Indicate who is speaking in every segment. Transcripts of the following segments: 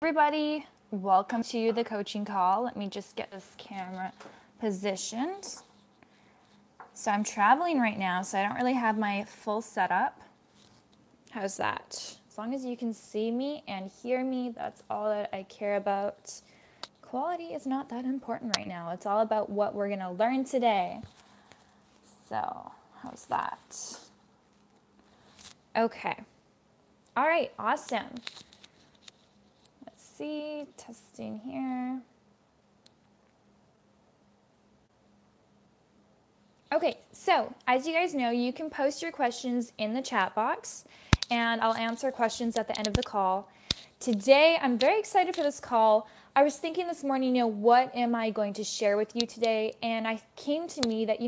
Speaker 1: Everybody, welcome to the coaching call. Let me just get this camera positioned. So I'm traveling right now, so I don't really have my full setup. How's that? As long as you can see me and hear me, that's all that I care about. Quality is not that important right now. It's all about what we're going to learn today. So, how's that? Okay. All right, awesome. Let's see, testing here. Okay, so as you guys know, you can post your questions in the chat box and I'll answer questions at the end of the call. Today, I'm very excited for this call. I was thinking this morning, what am I going to share with you today? And I came to me that,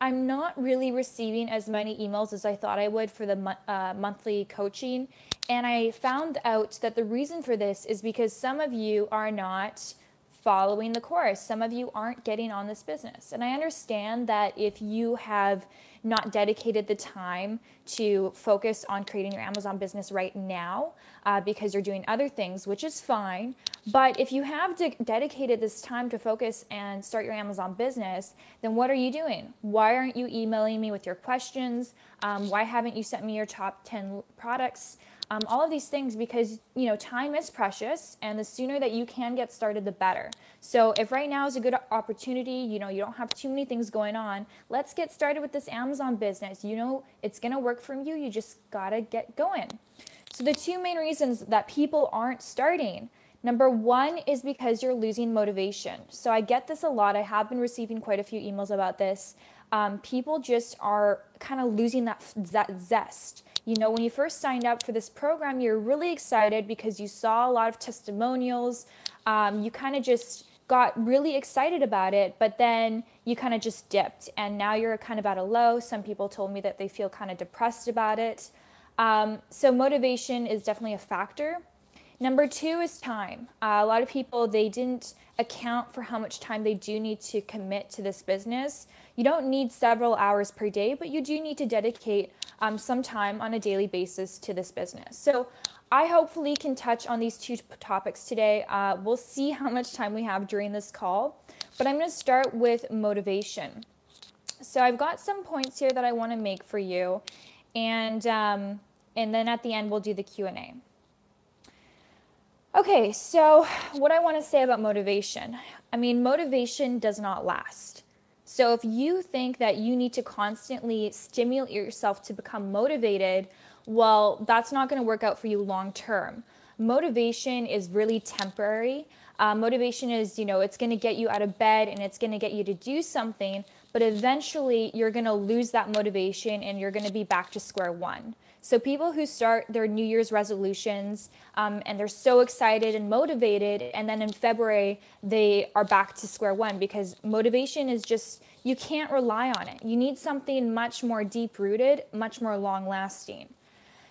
Speaker 1: I'm not really receiving as many emails as I thought I would for the monthly coaching. And I found out that the reason for this is because some of you are not following the course. Some of you aren't getting on this business. And I understand that if you have not dedicated the time to focus on creating your Amazon business right now because you're doing other things, which is fine. But if you have dedicated this time to focus and start your Amazon business, then what are you doing? Why aren't you emailing me with your questions? Why haven't you sent me your top 10 products? All of these things, because time is precious and the sooner that you can get started, the better. So if right now is a good opportunity, you don't have too many things going on, let's get started with this Amazon business. It's going to work for you. You just got to get going. So the two main reasons that people aren't starting, number one is because you're losing motivation. So I get this a lot. I have been receiving quite a few emails about this. People just are kind of losing that zest. When you first signed up for this program, you're really excited because you saw a lot of testimonials. You kind of just got really excited about it, but then you kind of just dipped and now you're kind of at a low. Some people told me that they feel kind of depressed about it. So motivation is definitely a factor. Number two is time. A lot of people, they didn't account for how much time they do need to commit to this business. You don't need several hours per day, but you do need to dedicate some time on a daily basis to this business. So I hopefully can touch on these two topics today. We'll see how much time we have during this call, but I'm going to start with motivation. So I've got some points here that I want to make for you, and then at the end we'll do the Q&A. Okay, so what I want to say about motivation. Motivation does not last. So if you think that you need to constantly stimulate yourself to become motivated, well, that's not going to work out for you long term. Motivation is really temporary. Motivation is, it's going to get you out of bed and it's going to get you to do something, but eventually you're going to lose that motivation and you're going to be back to square one. So people who start their New Year's resolutions and they're so excited and motivated, and then in February they are back to square one because motivation is just, you can't rely on it. You need something much more deep-rooted, much more long-lasting.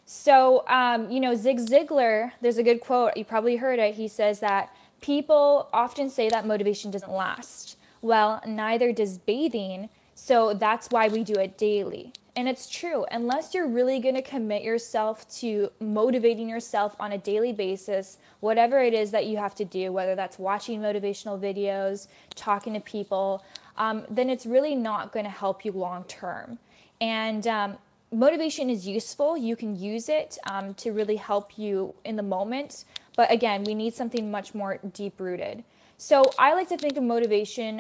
Speaker 1: So, Zig Ziglar, there's a good quote, you probably heard it. He says that people often say that motivation doesn't last. Well, neither does bathing, so that's why we do it daily. And it's true, unless you're really going to commit yourself to motivating yourself on a daily basis, whatever it is that you have to do, whether that's watching motivational videos, talking to people, then it's really not going to help you long term. And motivation is useful. You can use it to really help you in the moment. But again, we need something much more deep-rooted. So I like to think of motivation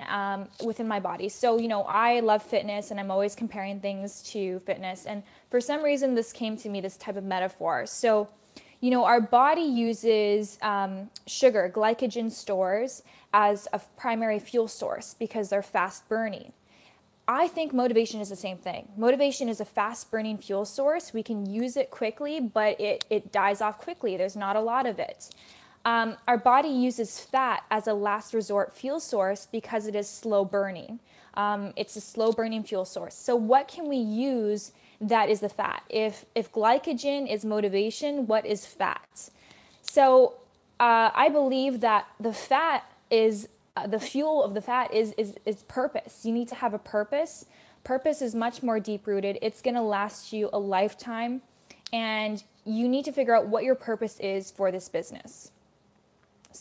Speaker 1: within my body. So, I love fitness and I'm always comparing things to fitness. And for some reason, this came to me, this type of metaphor. So, our body uses sugar, glycogen stores as a primary fuel source because they're fast burning. I think motivation is the same thing. Motivation is a fast burning fuel source. We can use it quickly, but it dies off quickly. There's not a lot of it. Our body uses fat as a last resort fuel source because it is slow burning. It's a slow burning fuel source. So what can we use that is the fat? If glycogen is motivation, what is fat? So I believe that the fat is the fuel of the fat is purpose. You need to have a purpose. Purpose is much more deep rooted. It's going to last you a lifetime, and you need to figure out what your purpose is for this business.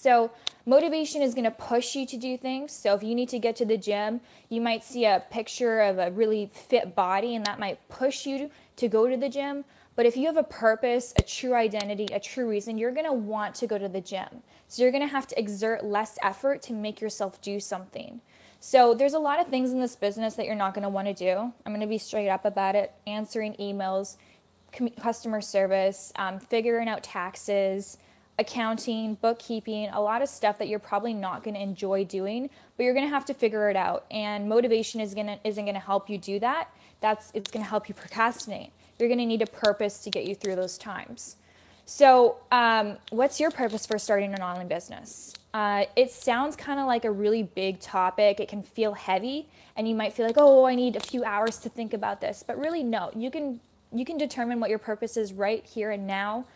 Speaker 1: So motivation is going to push you to do things. So if you need to get to the gym, you might see a picture of a really fit body, and that might push you to go to the gym. But if you have a purpose, a true identity, a true reason, you're going to want to go to the gym. So you're going to have to exert less effort to make yourself do something. So there's a lot of things in this business that you're not going to want to do. I'm going to be straight up about it: answering emails, customer service, figuring out taxes, accounting, bookkeeping, a lot of stuff that you're probably not going to enjoy doing, but you're going to have to figure it out. And motivation isn't going to help you do that. It's going to help you procrastinate. You're going to need a purpose to get you through those times. So what's your purpose for starting an online business? It sounds kind of like a really big topic. It can feel heavy, and you might feel like, oh, I need a few hours to think about this. But really, no, you can determine what your purpose is right here and now.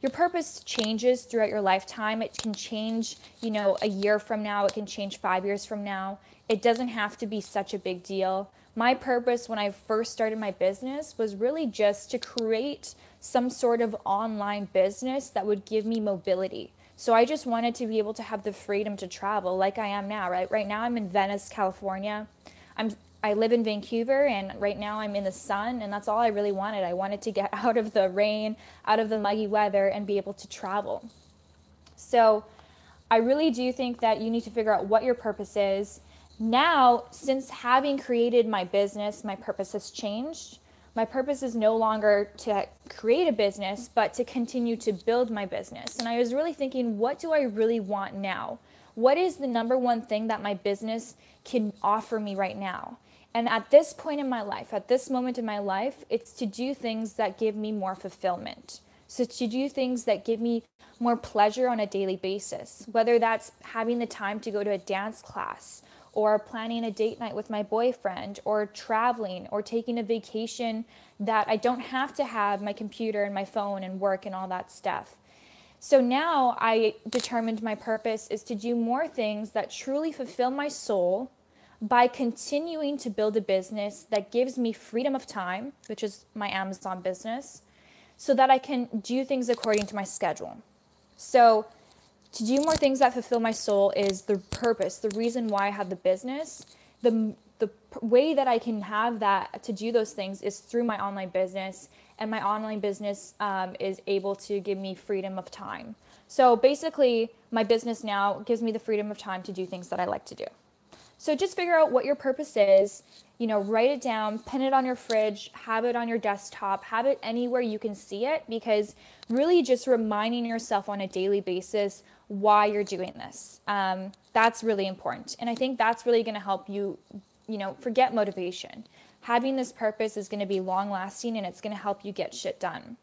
Speaker 1: Your purpose changes throughout your lifetime. It can change, a year from now. It can change 5 years from now. It doesn't have to be such a big deal. My purpose when I first started my business was really just to create some sort of online business that would give me mobility. So I just wanted to be able to have the freedom to travel like I am now, right? Right now I'm in Venice, California. I live in Vancouver, and right now I'm in the sun, and that's all I really wanted. I wanted to get out of the rain, out of the muggy weather, and be able to travel. So I really do think that you need to figure out what your purpose is. Now, since having created my business, my purpose has changed. My purpose is no longer to create a business, but to continue to build my business. And I was really thinking, what do I really want now? What is the number one thing that my business can offer me right now? And at this point in my life, at this moment in my life, it's to do things that give me more fulfillment. So to do things that give me more pleasure on a daily basis, whether that's having the time to go to a dance class, or planning a date night with my boyfriend, or traveling, or taking a vacation that I don't have to have my computer and my phone and work and all that stuff. So now I determined my purpose is to do more things that truly fulfill my soul by continuing to build a business that gives me freedom of time, which is my Amazon business, so that I can do things according to my schedule. So to do more things that fulfill my soul is the purpose, the reason why I have the business. The way that I can have that to do those things is through my online business, and my online business is able to give me freedom of time. So basically, my business now gives me the freedom of time to do things that I like to do. So just figure out what your purpose is, write it down, pin it on your fridge, have it on your desktop, have it anywhere you can see it, because really just reminding yourself on a daily basis why you're doing this. That's really important. And I think that's really going to help you, forget motivation. Having this purpose is going to be long lasting, and it's going to help you get shit done.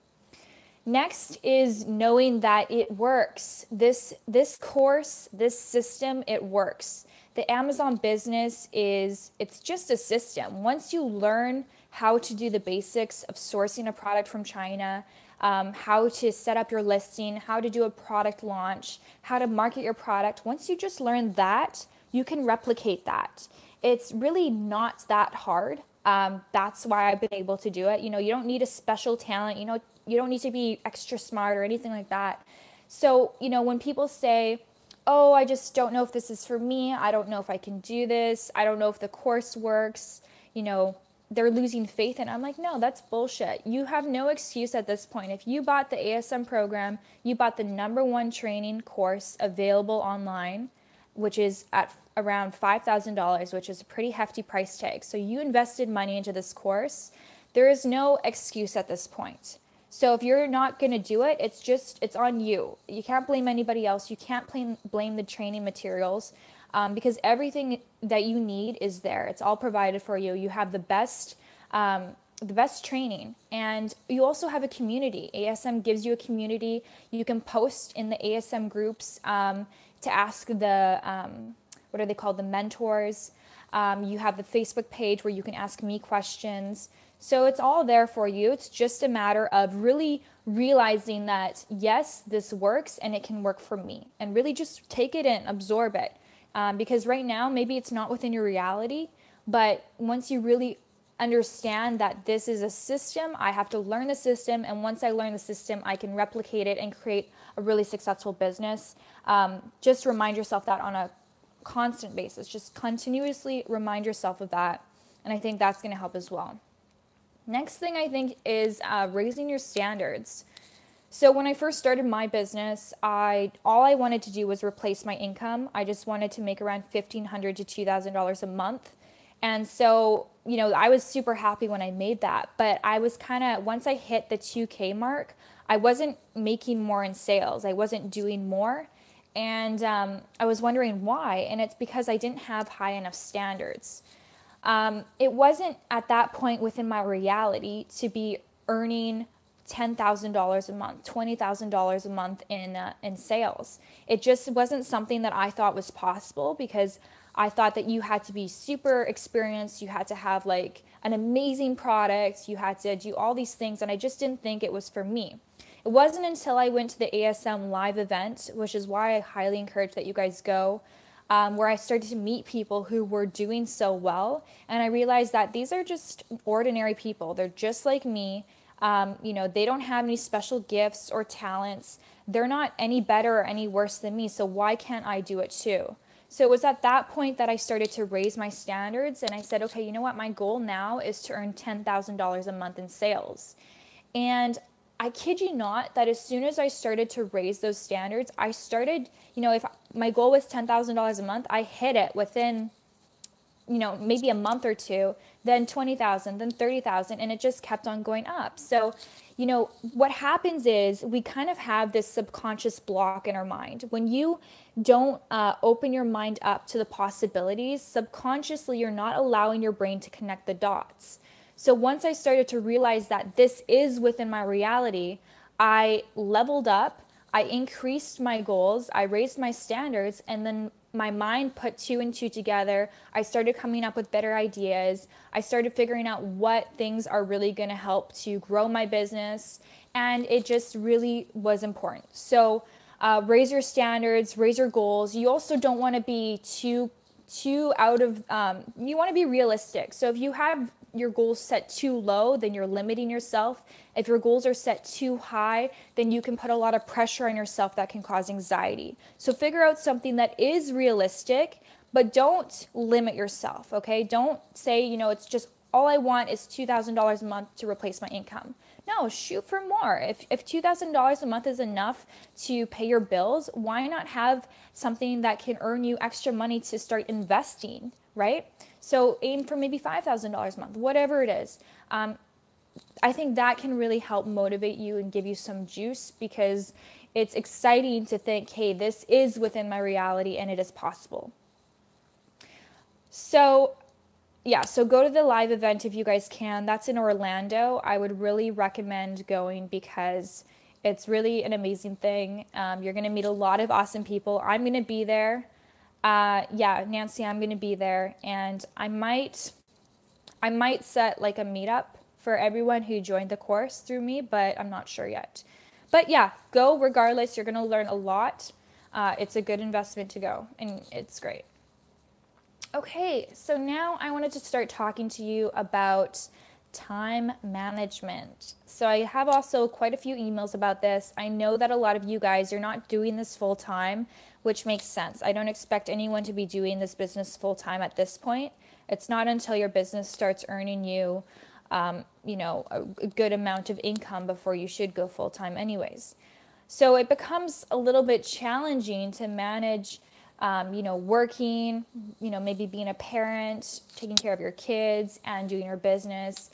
Speaker 1: Next is knowing that it works. This course, this system, it works. The Amazon business it's just a system. Once you learn how to do the basics of sourcing a product from China, how to set up your listing, how to do a product launch, how to market your product, once you just learn that, you can replicate that. It's really not that hard. That's why I've been able to do it. You don't need a special talent. You don't need to be extra smart or anything like that. So, when people say, oh, I just don't know if this is for me. I don't know if I can do this. I don't know if the course works. They're losing faith. And I'm like, no, that's bullshit. You have no excuse at this point. If you bought the ASM program, you bought the #1 training course available online, which is at around $5,000, which is a pretty hefty price tag. So you invested money into this course. There is no excuse at this point. So if you're not going to do it, it's on you. You can't blame anybody else. You can't blame the training materials because everything that you need is there. It's all provided for you. You have the best training, and you also have a community. ASM gives you a community. You can post in the ASM groups to ask what are they called? The mentors. You have the Facebook page where you can ask me questions. So it's all there for you. It's just a matter of really realizing that, yes, this works and it can work for me. And really just take it in, absorb it. Because right now, maybe it's not within your reality. But once you really understand that this is a system. I have to learn the system. And once I learn the system, I can replicate it and create a really successful business. Just remind yourself that on a constant basis. Just continuously remind yourself of that. And I think that's going to help as well. Next thing I think is raising your standards. So when I first started my business, all I wanted to do was replace my income. I just wanted to make around $1,500 to $2,000 a month. And so, I was super happy when I made that. But I was once I hit the 2K mark, I wasn't making more in sales. I wasn't doing more. And I was wondering why. And it's because I didn't have high enough standards. It wasn't at that point within my reality to be earning $10,000 a month, $20,000 a month in sales. It just wasn't something that I thought was possible, because I thought that you had to be super experienced, you had to have like an amazing product, you had to do all these things, and I just didn't think it was for me. It wasn't until I went to the ASM live event, which is why I highly encourage that you guys go, where I started to meet people who were doing so well, and I realized that these are just ordinary people. They're just like me. They don't have any special gifts or talents. They're not any better or any worse than me, so why can't I do it too? So it was at that point that I started to raise my standards, and I said, okay, you know what? My goal now is to earn $10,000 a month in sales. And I kid you not, that as soon as I started to raise those standards, I started, if my goal was $10,000 a month, I hit it within, maybe a month or two, then 20,000, then 30,000, and it just kept on going up. So, what happens is we kind of have this subconscious block in our mind. When you don't open your mind up to the possibilities, subconsciously you're not allowing your brain to connect the dots. So once I started to realize that this is within my reality, I leveled up, I increased my goals, I raised my standards, and then my mind put two and two together. I started coming up with better ideas. I started figuring out what things are really going to help to grow my business. And it just really was important. So raise your standards, raise your goals. You also don't want to be too out of, you want to be realistic. So if you have your goals set too low, then you're limiting yourself. If your goals are set too high, then you can put a lot of pressure on yourself that can cause anxiety. So figure out something that is realistic, but don't limit yourself, okay? Don't say, it's just all I want is $2,000 a month to replace my income. No, shoot for more. If $2,000 a month is enough to pay your bills, why not have something that can earn you extra money to start investing, right? So aim for maybe $5,000 a month, whatever it is. I think that can really help motivate you and give you some juice, because it's exciting to think, hey, this is within my reality and it is possible. So go to the live event if you guys can. That's in Orlando. I would really recommend going because it's really an amazing thing. You're going to meet a lot of awesome people. I'm going to be there. Nancy, I'm going to be there. And I might set like a meetup for everyone who joined the course through me, but I'm not sure yet. But yeah, go regardless. You're going to learn a lot. It's a good investment to go, and it's great. Okay, so now I wanted to start talking to you about time management. So I have also quite a few emails about this. I know that a lot of you guys, you're not doing this full time, which makes sense. I don't expect anyone to be doing this business full time at this point. It's not until your business starts earning you, a good amount of income before you should go full time anyways. So it becomes a little bit challenging to manage working, maybe being a parent, taking care of your kids and doing your business.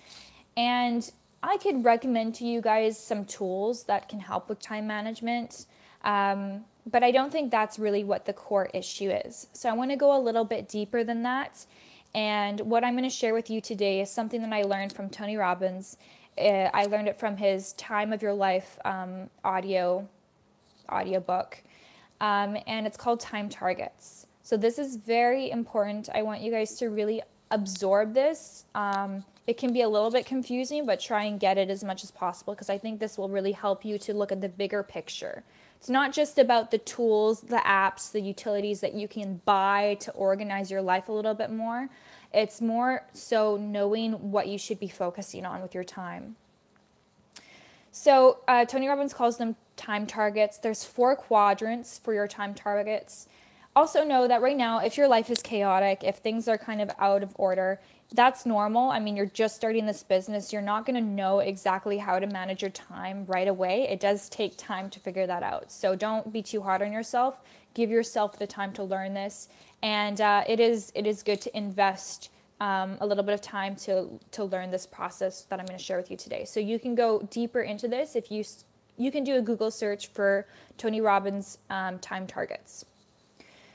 Speaker 1: And I could recommend to you guys some tools that can help with time management. But I don't think that's really what the core issue is. So I want to go a little bit deeper than that. And what I'm going to share with you today is something that I learned from Tony Robbins. I learned it from his Time of Your Life audio book. And it's called Time Targets. So this is very important. I want you guys to really absorb this. It can be a little bit confusing, but try and get it as much as possible, because I think this will really help you to look at the bigger picture. It's not just about the tools, the apps, the utilities that you can buy to organize your life a little bit more. It's more so knowing what you should be focusing on with your time. So Tony Robbins calls them time targets. There's 4 quadrants for your time targets. Also know that right now, if your life is chaotic, if things are kind of out of order, that's normal. I mean, you're just starting this business. You're not going to know exactly how to manage your time right away. It does take time to figure that out. So don't be too hard on yourself. Give yourself the time to learn this. And it is good to invest a little bit of time to learn this process that I'm going to share with you today. So you can go deeper into this if you can do a Google search for Tony Robbins time targets.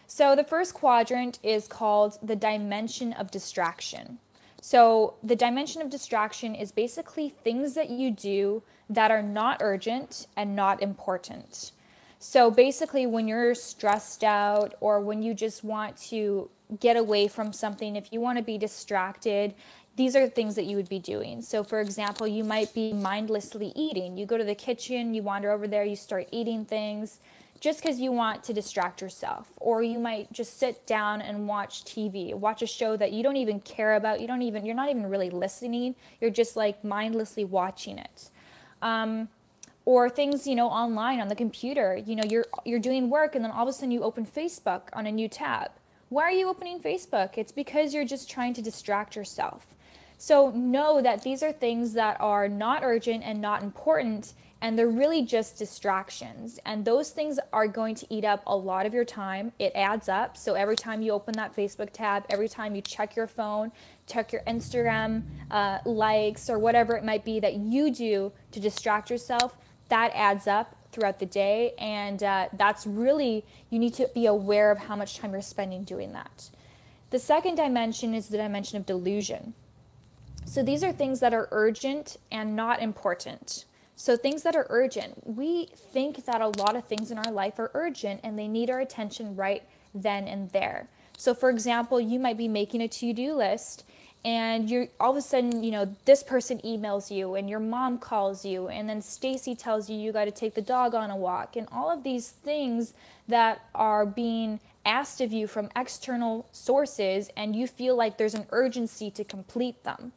Speaker 1: So the first quadrant is called the dimension of distraction. So the dimension of distraction is basically things that you do that are not urgent and not important. So basically when you're stressed out or when you just want to get away from something, if you want to be distracted, these are things that you would be doing. So for example, you might be mindlessly eating. You go to the kitchen, you wander over there, you start eating things just because you want to distract yourself. Or you might just sit down and watch TV, watch a show that you don't even care about. You're not even really listening. You're just like mindlessly watching it. Or things, online on the computer, you're doing work and then all of a sudden you open Facebook on a new tab. Why are you opening Facebook? It's because you're just trying to distract yourself. So know that these are things that are not urgent and not important, and they're really just distractions. And those things are going to eat up a lot of your time. It adds up. So every time you open that Facebook tab, every time you check your phone, check your Instagram likes or whatever it might be that you do to distract yourself, that adds up throughout the day. And that's really, you need to be aware of how much time you're spending doing that. The second dimension is the dimension of delusion. So these are things that are urgent and not important. So things that are urgent, we think that a lot of things in our life are urgent and they need our attention right then and there. So for example, you might be making a to-do list and you're all of a sudden, this person emails you and your mom calls you and then Stacy tells you got to take the dog on a walk, and all of these things that are being asked of you from external sources, and you feel like there's an urgency to complete them.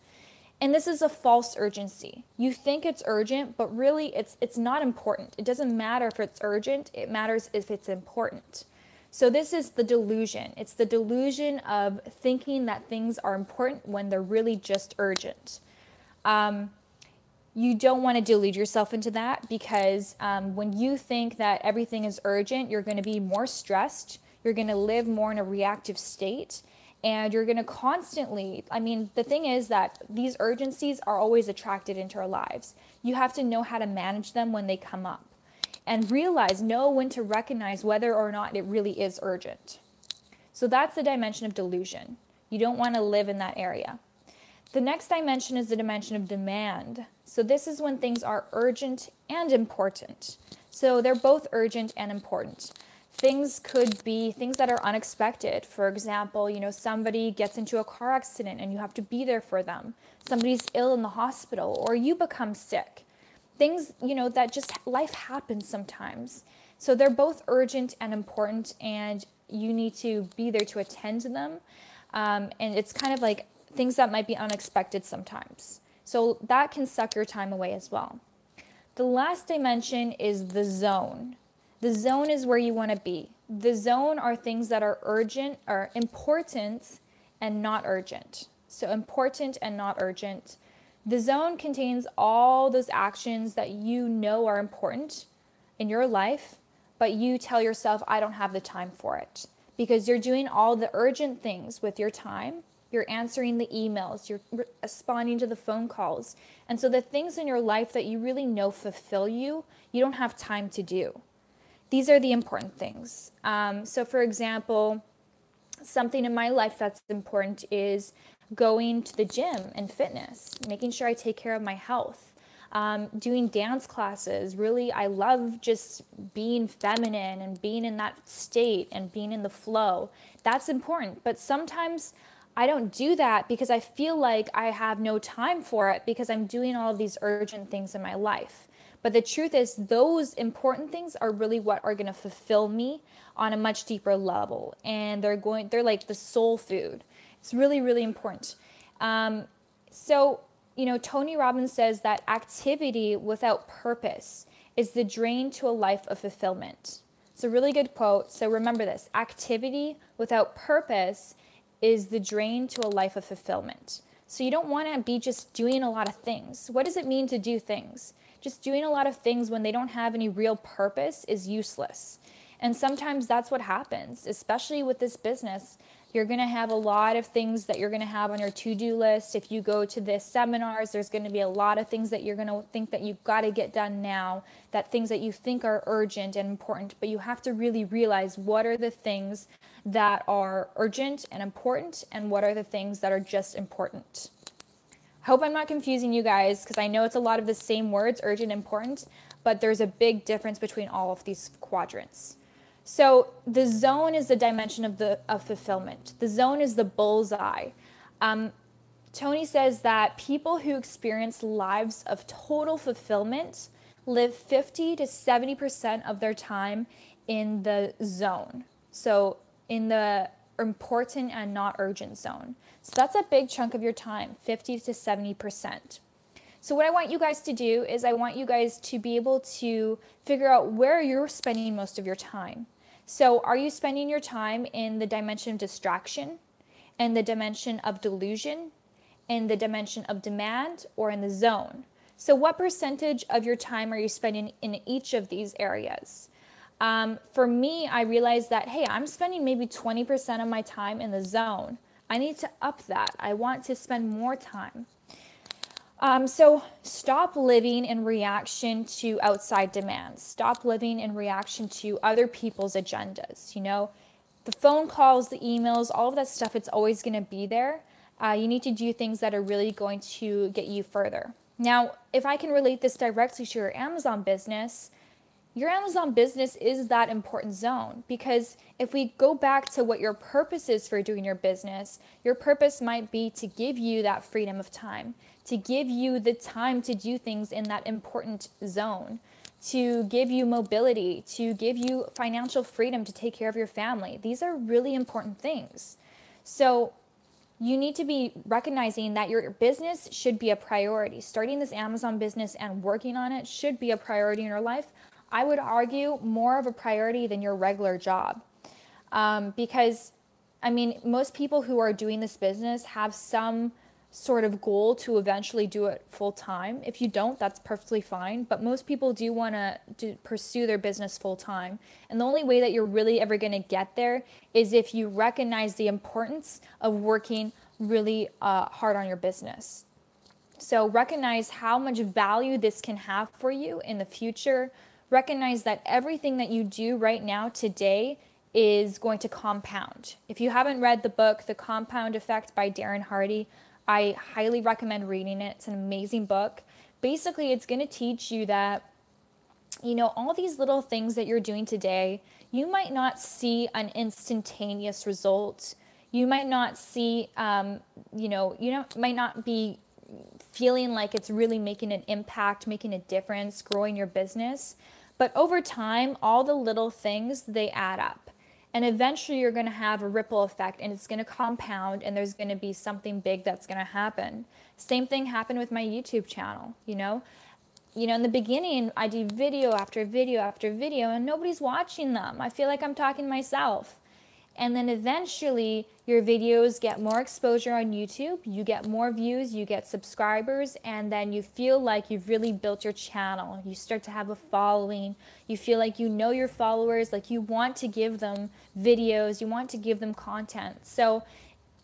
Speaker 1: And this is a false urgency. You think it's urgent, but really it's not important. It doesn't matter if it's urgent. It matters if it's important. So this is the delusion. It's the delusion of thinking that things are important when they're really just urgent. You don't want to delude yourself into that, because when you think that everything is urgent, you're going to be more stressed. You're going to live more in a reactive state. And you're going to constantly, the thing is that these urgencies are always attracted into our lives. You have to know how to manage them when they come up. And know when to recognize whether or not it really is urgent. So that's the dimension of delusion. You don't want to live in that area. The next dimension is the dimension of demand. So this is when things are urgent and important. So they're both urgent and important. Things could be things that are unexpected. For example, somebody gets into a car accident and you have to be there for them. Somebody's ill in the hospital, or you become sick. Things, that just life happens sometimes. So they're both urgent and important, and you need to be there to attend to them. And it's kind of like things that might be unexpected sometimes. So that can suck your time away as well. The last dimension is the zone. The zone is where you want to be. The zone are things that are urgent, or important and not urgent. So important and not urgent. The zone contains all those actions that you know are important in your life, but you tell yourself, I don't have the time for it. Because you're doing all the urgent things with your time. You're answering the emails. You're responding to the phone calls. And so the things in your life that you really know fulfill you, you don't have time to do. These are the important things. So for example, something in my life that's important is going to the gym and fitness, making sure I take care of my health, doing dance classes. Really, I love just being feminine and being in that state and being in the flow. That's important. But sometimes I don't do that because I feel like I have no time for it because I'm doing all of these urgent things in my life. But the truth is, those important things are really what are going to fulfill me on a much deeper level. And they're like the soul food. It's really, really important. So, Tony Robbins says that activity without purpose is the drain to a life of fulfillment. It's a really good quote. So remember this: activity without purpose is the drain to a life of fulfillment. So you don't want to be just doing a lot of things. What does it mean to do things? Just doing a lot of things when they don't have any real purpose is useless. And sometimes that's what happens, especially with this business. You're going to have a lot of things that you're going to have on your to-do list. If you go to the seminars, there's going to be a lot of things that you're going to think that you've got to get done now, that things that you think are urgent and important, but you have to really realize what are the things that are urgent and important and what are the things that are just important. I hope I'm not confusing you guys, because I know it's a lot of the same words, urgent, important, but there's a big difference between all of these quadrants. So the zone is the dimension of fulfillment. The zone is the bullseye. Tony says that people who experience lives of total fulfillment live 50 to 70% of their time in the zone. So in the important and not urgent zone. So that's a big chunk of your time, 50 to 70%. So what I want you guys to do is I want you guys to be able to figure out where you're spending most of your time. So are you spending your time in the dimension of distraction, in the dimension of delusion, in the dimension of demand, or in the zone? So what percentage of your time are you spending in each of these areas? For me, I realized that, hey, I'm spending maybe 20% of my time in the zone. I need to up that. I want to spend more time. So stop living in reaction to outside demands. Stop living in reaction to other people's agendas. The phone calls, the emails, all of that stuff, it's always going to be there. You need to do things that are really going to get you further. Now, if I can relate this directly to your Amazon business is that important zone, because if we go back to what your purpose is for doing your business, your purpose might be to give you that freedom of time, to give you the time to do things in that important zone, to give you mobility, to give you financial freedom to take care of your family. These are really important things. So you need to be recognizing that your business should be a priority. Starting this Amazon business and working on it should be a priority in your life. I would argue more of a priority than your regular job. Because, most people who are doing this business have some sort of goal to eventually do it full time. If you don't, that's perfectly fine. But most people do want to pursue their business full time. And the only way that you're really ever going to get there is if you recognize the importance of working really hard on your business. So recognize how much value this can have for you in the future. Recognize that everything that you do right now today is going to compound. If you haven't read the book, The Compound Effect by Darren Hardy, I highly recommend reading it. It's an amazing book. Basically, it's going to teach you that, all these little things that you're doing today, you might not see an instantaneous result. You might not see, might not be feeling like it's really making an impact, making a difference, growing your business. But over time, all the little things, they add up. And eventually you're going to have a ripple effect, and it's going to compound, and there's going to be something big that's going to happen. Same thing happened with my YouTube channel, in the beginning, I do video after video after video, and nobody's watching them. I feel like I'm talking to myself. And then eventually your videos get more exposure on YouTube, you get more views, you get subscribers, and then you feel like you've really built your channel. You start to have a following. You feel like you know your followers, like you want to give them videos, you want to give them content. So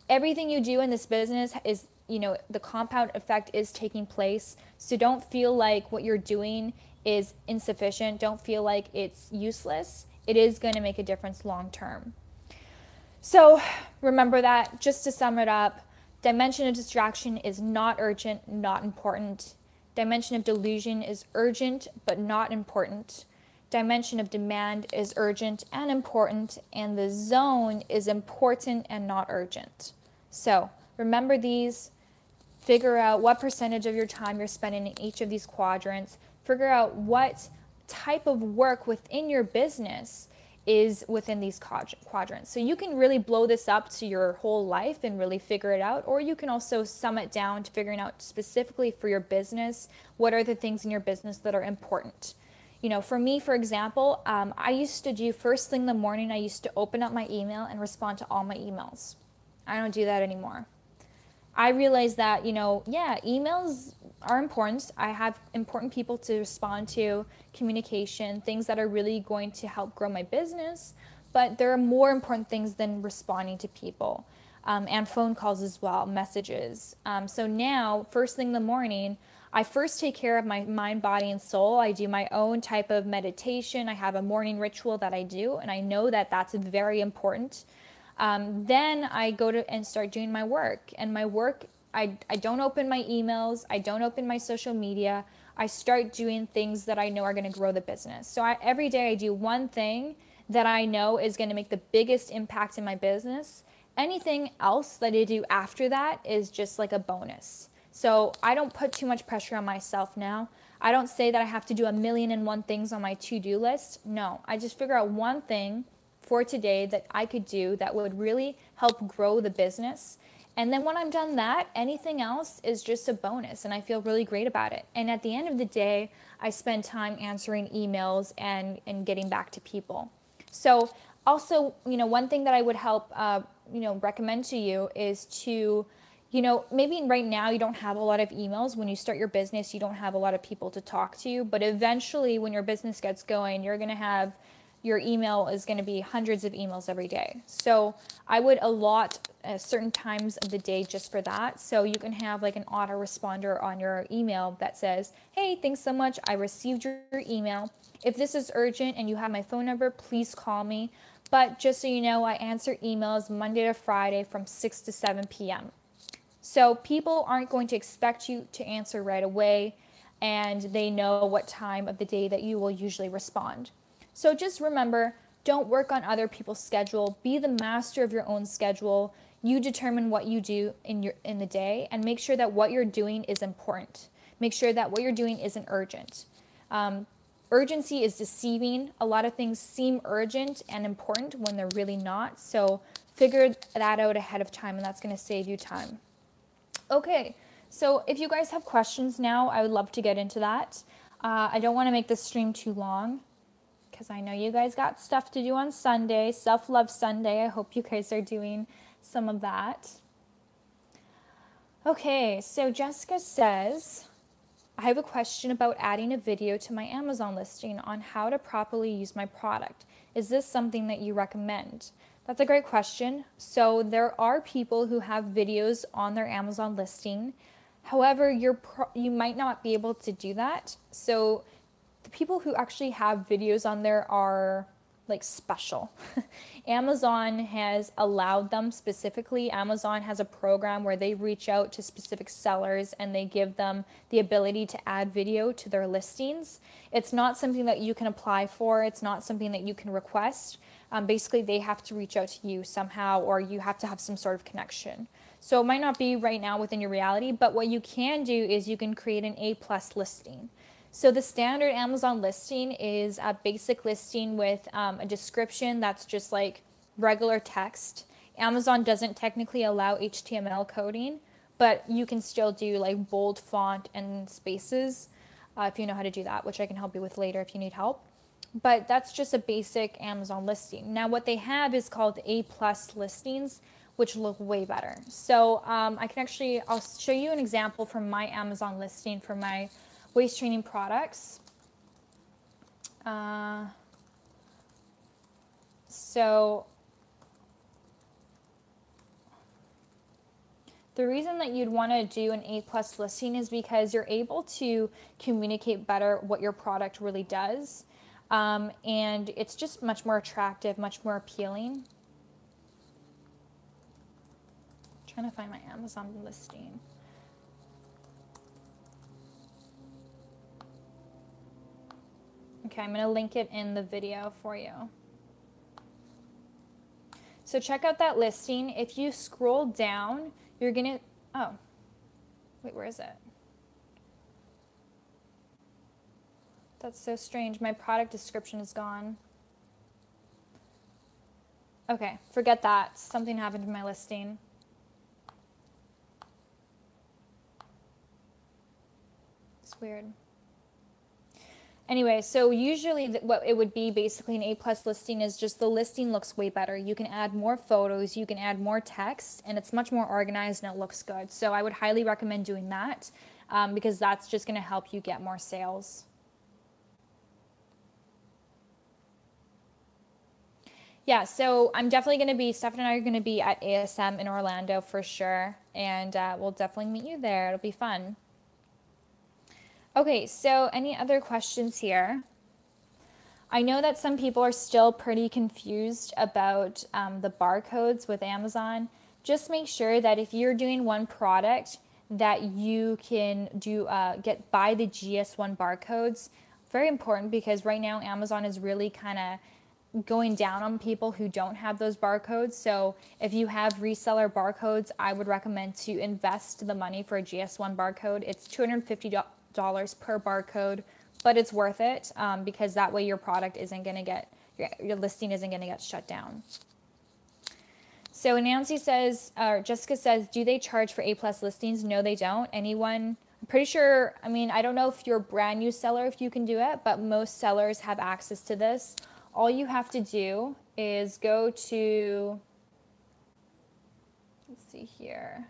Speaker 1: everything you do in this business is, the compound effect is taking place. So don't feel like what you're doing is insufficient. Don't feel like it's useless. It is going to make a difference long term. So remember that, just to sum it up, dimension of distraction is not urgent, not important. Dimension of delusion is urgent, but not important. Dimension of demand is urgent and important, and the zone is important and not urgent. So remember these, figure out what percentage of your time you're spending in each of these quadrants, figure out what type of work within your business is within these quadrants. So you can really blow this up to your whole life and really figure it out, or you can also sum it down to figuring out specifically for your business, what are the things in your business that are important. You know, for me, for example, I used to do first thing in the morning, I used to open up my email and respond to all my emails. I don't do that anymore. I realized that, you know, yeah, emails are important. I have important people to respond to, communication, things that are really going to help grow my business. But there are more important things than responding to people, and phone calls as well, messages. So now, first thing in the morning, I first take care of my mind, body, and soul. I do my own type of meditation. I have a morning ritual that I do, and I know that that's very important. Then I go to and start doing my work. And my work, I don't open my emails, I don't open my social media. I start doing things that I know are going to grow the business. So every day I do one thing that I know is going to make the biggest impact in my business. Anything else that I do after that is just like a bonus. So I don't put too much pressure on myself now. I don't say that I have to do 1,000,001 things on my to-do list. No, I just figure out one thing for today that I could do that would really help grow the business. And then when I'm done that, anything else is just a bonus, and I feel really great about it. And at the end of the day, I spend time answering emails and getting back to people. So also, you know, one thing that I would help, recommend to you is to, you know, maybe right now you don't have a lot of emails. When you start your business, you don't have a lot of people to talk to, but eventually when your business gets going, you're going to have your email is going to be hundreds of emails every day. So I would allot certain times of the day just for that. So you can have like an autoresponder on your email that says, hey, thanks so much. I received your email. If this is urgent and you have my phone number, please call me. But just so you know, I answer emails Monday to Friday from 6 to 7 p.m. So people aren't going to expect you to answer right away, and they know what time of the day that you will usually respond. So just remember, don't work on other people's schedule. Be the master of your own schedule. You determine what you do in the day, and make sure that what you're doing is important. Make sure that what you're doing isn't urgent. Urgency is deceiving. A lot of things seem urgent and important when they're really not. So figure that out ahead of time, and that's going to save you time. Okay, so if you guys have questions now, I would love to get into that. I don't want to make this stream too long, because I know you guys got stuff to do on Sunday, Self-Love Sunday. I hope you guys are doing some of that. Okay, so Jessica says, I have a question about adding a video to my Amazon listing on how to properly use my product. Is this something that you recommend? That's a great question. So there are people who have videos on their Amazon listing. However, you might not be able to do that. So the people who actually have videos on there are like special. Amazon has allowed them specifically. Amazon has a program where they reach out to specific sellers and they give them the ability to add video to their listings. It's not something that you can apply for. It's not something that you can request. Basically, they have to reach out to you somehow, or you have to have some sort of connection. So it might not be right now within your reality, but what you can do is you can create an A+ listing. So the standard Amazon listing is a basic listing with a description that's just like regular text. Amazon doesn't technically allow HTML coding, but you can still do like bold font and spaces if you know how to do that, which I can help you with later if you need help. But that's just a basic Amazon listing. Now what they have is called A+ listings, which look way better. So I'll show you an example from my Amazon listing for my waist training products. So the reason that you'd want to do an A+ listing is because you're able to communicate better what your product really does. And it's just much more attractive, much more appealing. I'm trying to find my Amazon listing. Okay, I'm going to link it in the video for you. So check out that listing. If you scroll down, you're going to, oh, wait, where is it? That's so strange. My product description is gone. Okay, forget that. Something happened to my listing. It's weird. Anyway, so usually what it would be basically an A plus listing is just the listing looks way better. You can add more photos, you can add more text, and it's much more organized and it looks good. So I would highly recommend doing that because that's just going to help you get more sales. Yeah, so I'm definitely going to be, Steph and I are going to be at ASM in Orlando for sure. And we'll definitely meet you there. It'll be fun. Okay, so any other questions here? I know that some people are still pretty confused about the barcodes with Amazon. Just make sure that if you're doing one product, that you can do get buy the GS1 barcodes. Very important because right now Amazon is really kind of going down on people who don't have those barcodes. So if you have reseller barcodes, I would recommend to invest the money for a GS1 barcode. It's $250 per barcode, but it's worth it because that way your product isn't going to get, your listing isn't going to get shut down. So Nancy says, or Jessica says, do they charge for A plus listings? No, they don't. Anyone? I'm pretty sure, I mean, I don't know if you're a brand new seller, if you can do it, but most sellers have access to this. All you have to do is go to, let's see here.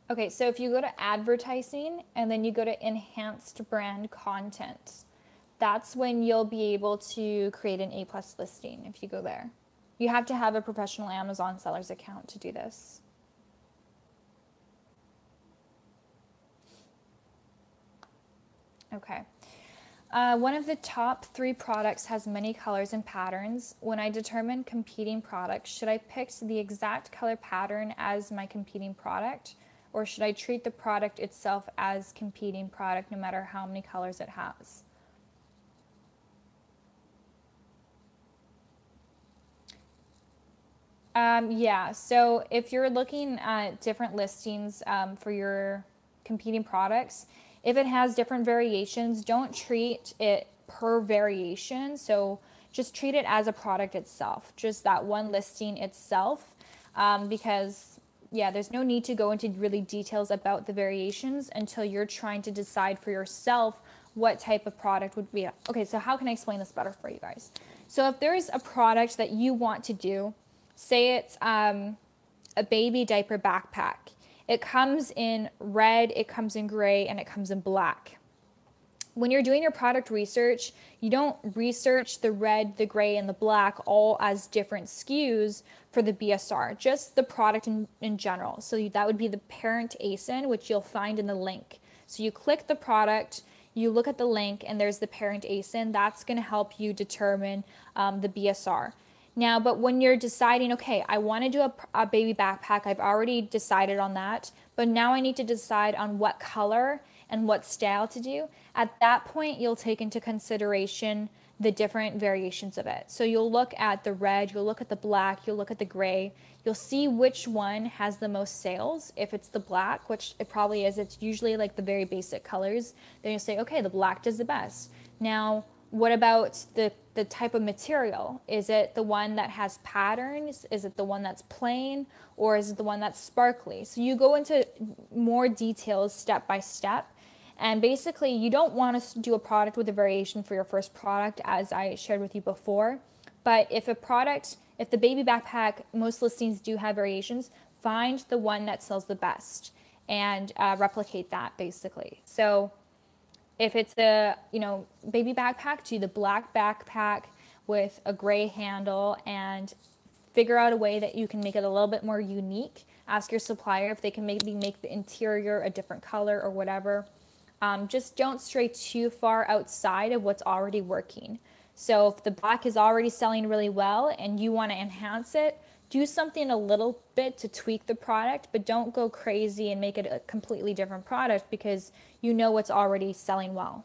Speaker 1: Okay, so if you go to advertising and then you go to enhanced brand content, that's when you'll be able to create an A plus listing if you go there. You have to have a professional Amazon sellers account to do this. Okay. One of the top 3 products has many colors and patterns. When I determine competing products, should I pick the exact color pattern as my competing product? Or should I treat the product itself as competing product no matter how many colors it has? Yeah, so if you're looking at different listings for your competing products, if it has different variations, don't treat it per variation. So just treat it as a product itself, just that one listing itself, because yeah, there's no need to go into really details about the variations until you're trying to decide for yourself what type of product would be. Okay, so how can I explain this better for you guys? So if there's a product that you want to do, say it's a baby diaper backpack. It comes in red, it comes in gray, and it comes in black. When you're doing your product research, you don't research the red, the gray, and the black all as different SKUs for the BSR, just the product in general. So that would be the parent ASIN, which you'll find in the link. So you click the product, you look at the link, and there's the parent ASIN. That's going to help you determine the BSR. Now, but when you're deciding, okay, I want to do a baby backpack, I've already decided on that, but now I need to decide on what color and what style to do. At that point, you'll take into consideration the different variations of it. So you'll look at the red, you'll look at the black, you'll look at the gray, you'll see which one has the most sales. If it's the black, which it probably is, it's usually like the very basic colors, then you'll say, okay, the black does the best. Now, what about the type of material? Is it the one that has patterns? Is it the one that's plain? Or is it the one that's sparkly? So you go into more details step by step. And basically, you don't want to do a product with a variation for your first product, as I shared with you before. But if the baby backpack, most listings do have variations, find the one that sells the best and replicate that basically. So if it's a baby backpack, do the black backpack with a gray handle and figure out a way that you can make it a little bit more unique. Ask your supplier if they can maybe make the interior a different color or whatever. Just don't stray too far outside of what's already working. So if the black is already selling really well and you want to enhance it, do something a little bit to tweak the product, but don't go crazy and make it a completely different product because you know what's already selling well.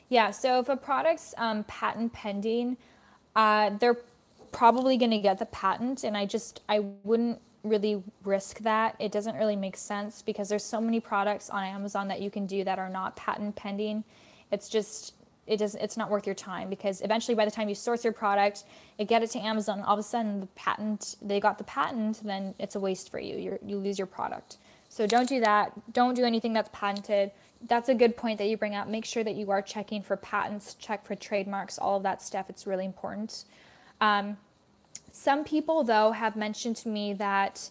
Speaker 1: Yeah, so if a product's patent pending, They're probably going to get the patent, and I wouldn't really risk that. It doesn't really make sense because there's so many products on Amazon that you can do that are not patent pending. It's just it's not worth your time, because eventually by the time you source your product and get it to Amazon, all of a sudden they got the patent, then it's a waste for you. You lose your product. So don't do that. Don't do anything that's patented. That's a good point that you bring up. Make sure that you are checking for patents, check for trademarks, all of that stuff. It's really important. Some people, though, have mentioned to me that,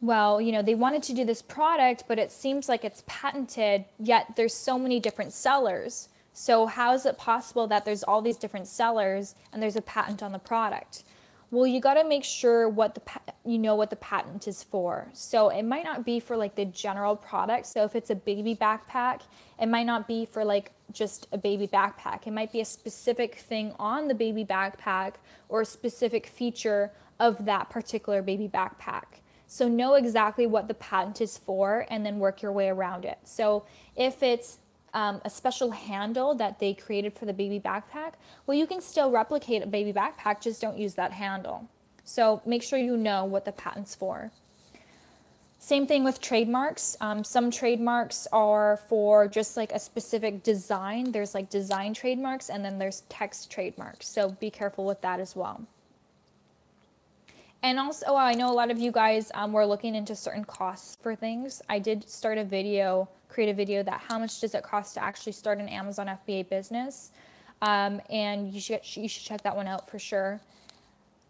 Speaker 1: well, they wanted to do this product, but it seems like it's patented, yet there's so many different sellers. So how is it possible that there's all these different sellers and there's a patent on the product? Well, you got to make sure what the patent is for. So it might not be for like the general product. So if it's a baby backpack, it might not be for like just a baby backpack. It might be a specific thing on the baby backpack or a specific feature of that particular baby backpack. So know exactly what the patent is for and then work your way around it. So if it's a special handle that they created for the baby backpack, well, you can still replicate a baby backpack, just don't use that handle. So make sure you know what the patent's for. Same thing with trademarks. Some trademarks are for just like a specific design. There's like design trademarks, and then there's text trademarks. So be careful with that as well. And also, I know a lot of you guys were looking into certain costs for things. I did create a video that how much does it cost to actually start an Amazon FBA business. And you should check that one out for sure.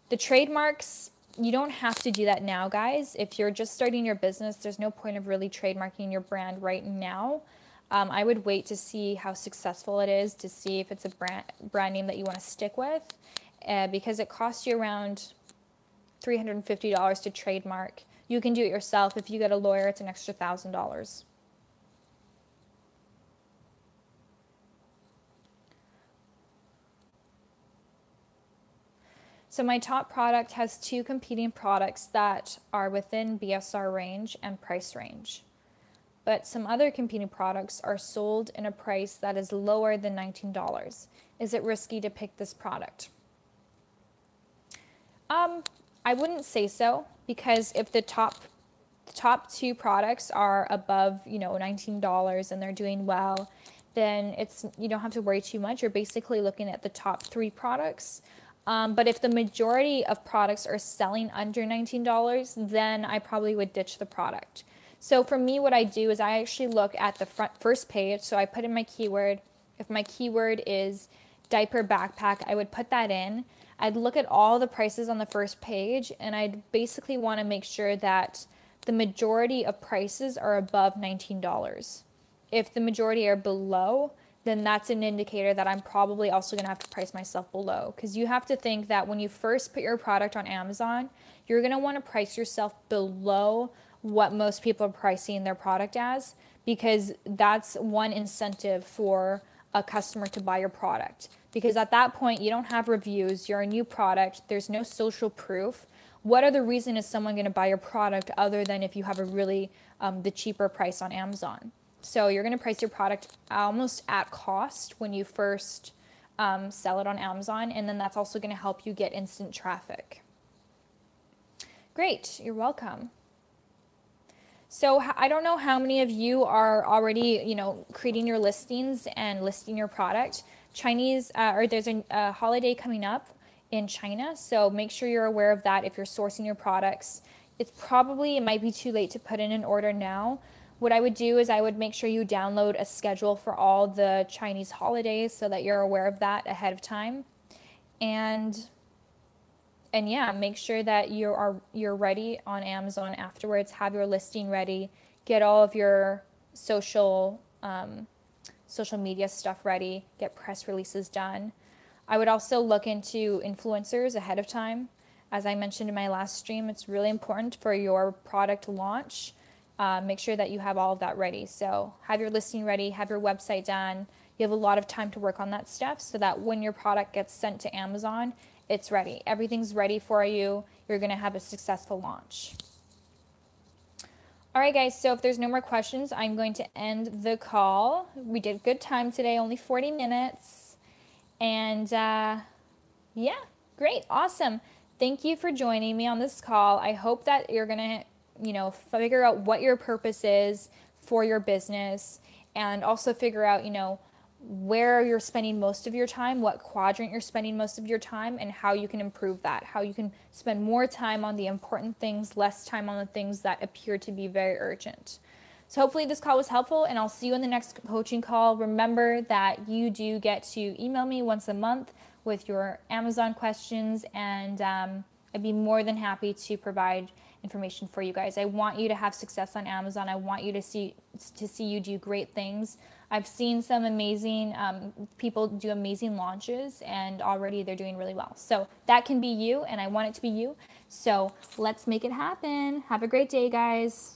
Speaker 1: The trademarks, you don't have to do that now, guys. If you're just starting your business, there's no point of really trademarking your brand right now. I would wait to see how successful it is, to see if it's a brand name that you want to stick with, because it costs you around $350 to trademark. You can do it yourself. If you get a lawyer, it's an extra $1,000. So my top product has 2 competing products that are within BSR range and price range. But some other competing products are sold in a price that is lower than $19. Is it risky to pick this product? I wouldn't say so, because if the top 2 products are above, $19 and they're doing well, then you don't have to worry too much. You're basically looking at the top 3 products. But if the majority of products are selling under $19, then I probably would ditch the product. So for me, what I do is I actually look at the first page. So I put in my keyword. If my keyword is diaper backpack, I would put that in. I'd look at all the prices on the first page, and I'd basically want to make sure that the majority of prices are above $19. If the majority are below, then that's an indicator that I'm probably also going to have to price myself below. Because you have to think that when you first put your product on Amazon, you're going to want to price yourself below what most people are pricing their product as, because that's one incentive for a customer to buy your product. Because at that point, you don't have reviews, you're a new product, there's no social proof. What other reason is someone going to buy your product other than if you have a really the cheaper price on Amazon? So you're going to price your product almost at cost when you first sell it on Amazon, and then that's also going to help you get instant traffic. Great, you're welcome. So I don't know how many of you are already, creating your listings and listing your product. There's a holiday coming up in China, so make sure you're aware of that if you're sourcing your products. It might be too late to put in an order now. What I would do is I would make sure you download a schedule for all the Chinese holidays so that you're aware of that ahead of time. And yeah, make sure that you're ready on Amazon afterwards. Have your listing ready. Get all of your social media stuff ready. Get press releases done. I would also look into influencers ahead of time. As I mentioned in my last stream, it's really important for your product launch. Make sure that you have all of that ready. So have your listing ready, have your website done. You have a lot of time to work on that stuff so that when your product gets sent to Amazon, it's ready. Everything's ready for you. You're going to have a successful launch. All right, guys, so if there's no more questions, I'm going to end the call. We did good time today, only 40 minutes. And Yeah, great. Awesome. Thank you for joining me on this call. I hope that you're going to, figure out what your purpose is for your business and also figure out, where you're spending most of your time, what quadrant you're spending most of your time, and how you can improve that, how you can spend more time on the important things, less time on the things that appear to be very urgent. So hopefully this call was helpful, and I'll see you in the next coaching call. Remember that you do get to email me once a month with your Amazon questions, and I'd be more than happy to provide information for you guys. I want you to have success on Amazon. I want you to see you do great things. I've seen some amazing people do amazing launches, and already they're doing really well. So that can be you, and I want it to be you. So let's make it happen. Have a great day, guys.